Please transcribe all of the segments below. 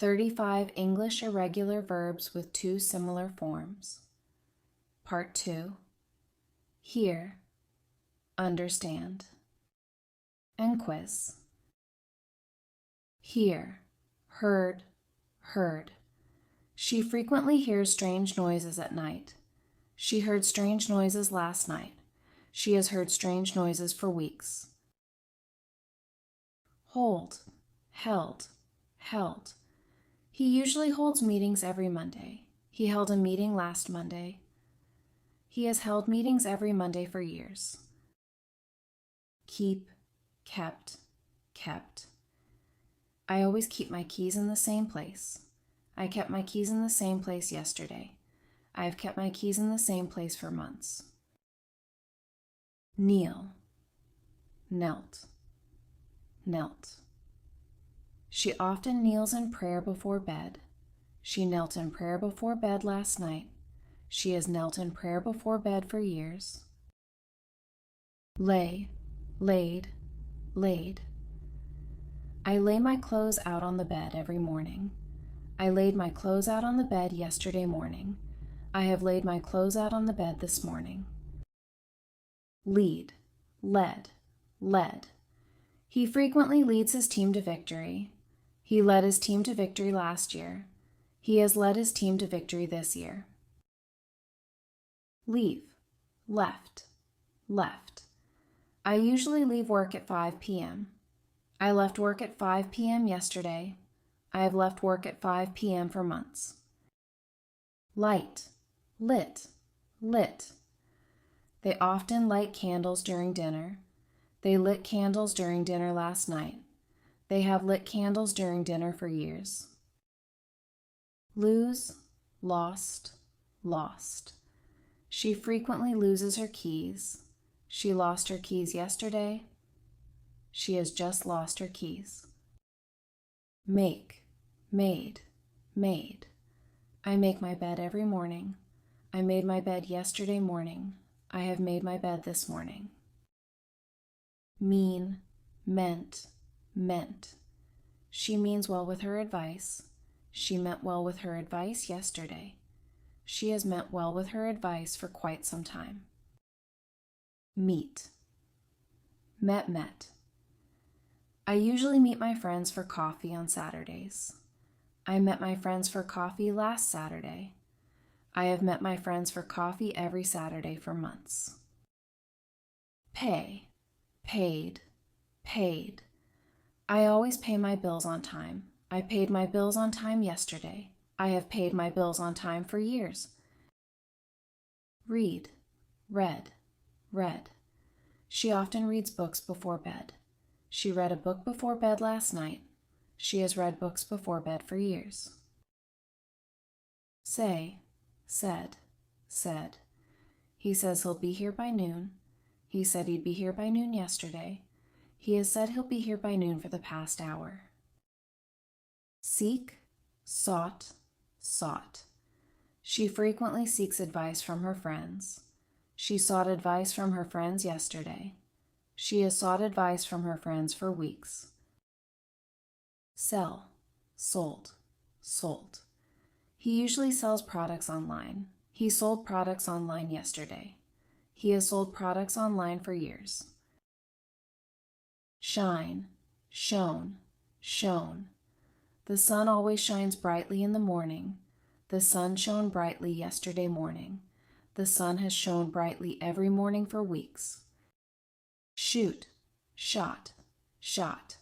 35 English irregular verbs with 2 similar forms. Part 2. Hear, understand. And quiz. Hear, heard, heard. She frequently hears strange noises at night. She heard strange noises last night. She has heard strange noises for weeks. Hold, held, held. He usually holds meetings every Monday. He held a meeting last Monday. He has held meetings every Monday for years. Keep, kept, kept. I always keep my keys in the same place. I kept my keys in the same place yesterday. I have kept my keys in the same place for months. Kneel, knelt, knelt. She often kneels in prayer before bed. She knelt in prayer before bed last night. She has knelt in prayer before bed for years. Lay, laid, laid. I lay my clothes out on the bed every morning. I laid my clothes out on the bed yesterday morning. I have laid my clothes out on the bed this morning. Lead, led, led. He frequently leads his team to victory. He led his team to victory last year. He has led his team to victory this year. Leave, left, left. I usually leave work at 5 p.m. I left work at 5 p.m. yesterday. I have left work at 5 p.m. for months. Light, lit, lit. They often light candles during dinner. They lit candles during dinner last night. They have lit candles during dinner for years. Lose, lost, lost. She frequently loses her keys. She lost her keys yesterday. She has just lost her keys. Make, made, made. I make my bed every morning. I made my bed yesterday morning. I have made my bed this morning. Mean, meant, meant. She means well with her advice. She meant well with her advice yesterday. She has meant well with her advice for quite some time. Meet, met. I usually meet my friends for coffee on Saturdays. I met my friends for coffee last Saturday. I have met my friends for coffee every Saturday for months. Pay, paid, paid. I always pay my bills on time. I paid my bills on time yesterday. I have paid my bills on time for years. Read, read, read. She often reads books before bed. She read a book before bed last night. She has read books before bed for years. Say, said, said. He says he'll be here by noon. He said he'd be here by noon yesterday. He has said he'll be here by noon for the past hour. Seek, sought, sought. She frequently seeks advice from her friends. She sought advice from her friends yesterday. She has sought advice from her friends for weeks. Sell, sold, sold. He usually sells products online. He sold products online yesterday. He has sold products online for years. Shine, shone, shone. The sun always shines brightly in the morning. The sun shone brightly yesterday morning. The sun has shone brightly every morning for weeks. Shoot, shot, shot.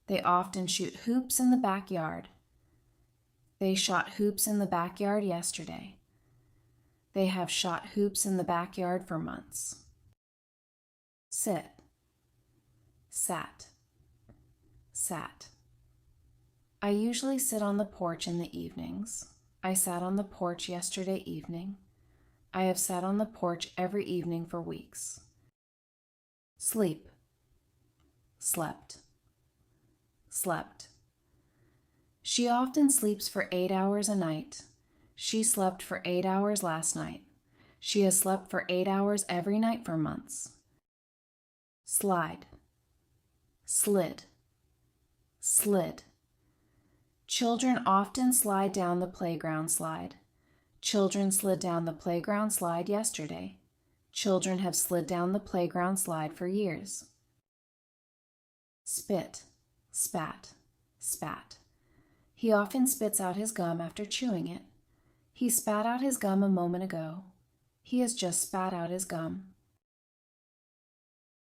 They often shoot hoops in the backyard. They shot hoops in the backyard yesterday. They have shot hoops in the backyard for months. Sit, sat, sat. I usually sit on the porch in the evenings. I sat on the porch yesterday evening. I have sat on the porch every evening for weeks. Sleep, slept, slept. She often sleeps for 8 hours a night. She slept for 8 hours last night. She has slept for 8 hours every night for months. Slide, slid, slid. Children often slide down the playground slide. Children slid down the playground slide yesterday. Children have slid down the playground slide for years. Spit, spat, spat. He often spits out his gum after chewing it. He spat out his gum a moment ago. He has just spat out his gum.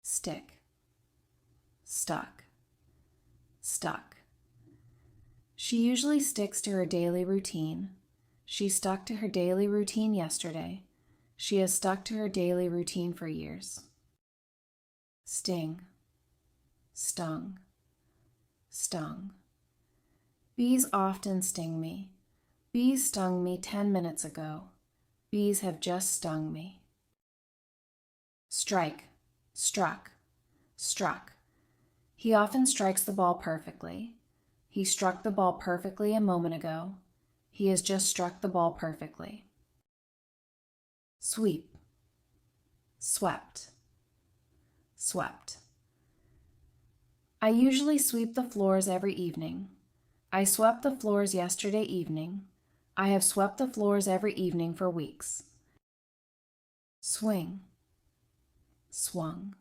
Stick, stuck, stuck. She usually sticks to her daily routine. She stuck to her daily routine yesterday. She has stuck to her daily routine for years. Sting, stung, stung. Bees often sting me. Bees stung me 10 minutes ago. Bees have just stung me. Strike, struck, struck. He often strikes the ball perfectly. He struck the ball perfectly a moment ago. He has just struck the ball perfectly. Sweep, swept, swept. I usually sweep the floors every evening. I swept the floors yesterday evening. I have swept the floors every evening for weeks. Swing, swung,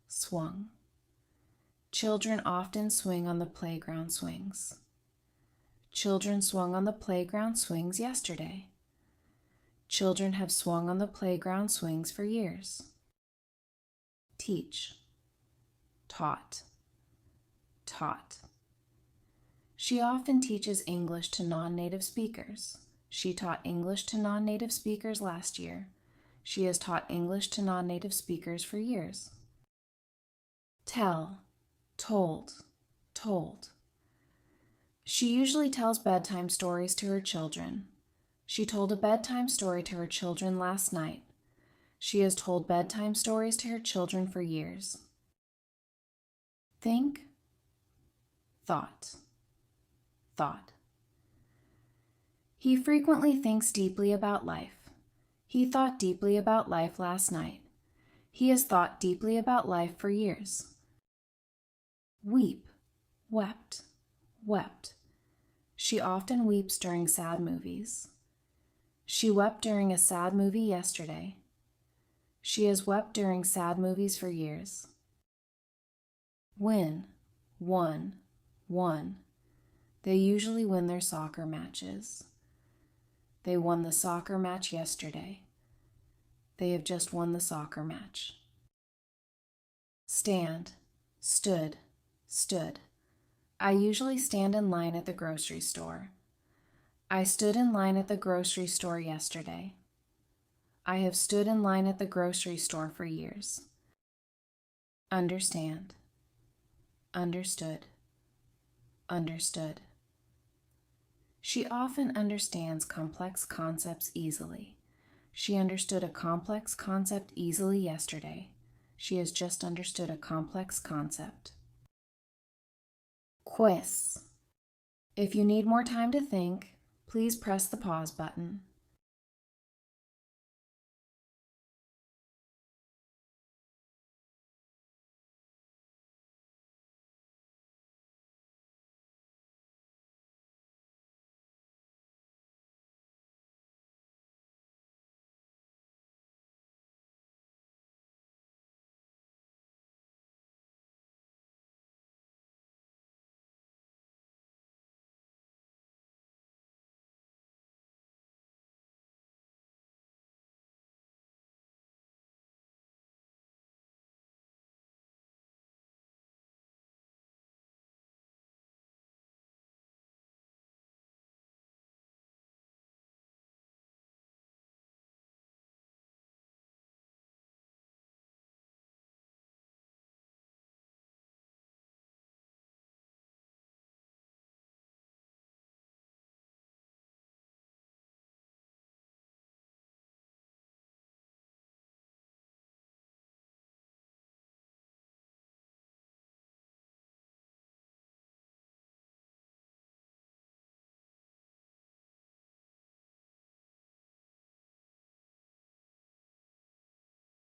swung. Children often swing on the playground swings. Children swung on the playground swings yesterday. Children have swung on the playground swings for years. Teach, taught, taught. She often teaches English to non-native speakers. She taught English to non-native speakers last year. She has taught English to non-native speakers for years. Tell, told, told. She usually tells bedtime stories to her children. She told a bedtime story to her children last night. She has told bedtime stories to her children for years. Think, thought, thought. He frequently thinks deeply about life. He thought deeply about life last night. He has thought deeply about life for years. Weep, wept, wept. She often weeps during sad movies. She wept during a sad movie yesterday. She has wept during sad movies for years. Win, won, won. They usually win their soccer matches. They won the soccer match yesterday. They have just won the soccer match. Stand, stood, stood. I usually stand in line at the grocery store. I stood in line at the grocery store yesterday. I have stood in line at the grocery store for years. Understand, understood, understood. She often understands complex concepts easily. She understood a complex concept easily yesterday. She has just understood a complex concept. Quiz. If you need more time to think, please press the pause button.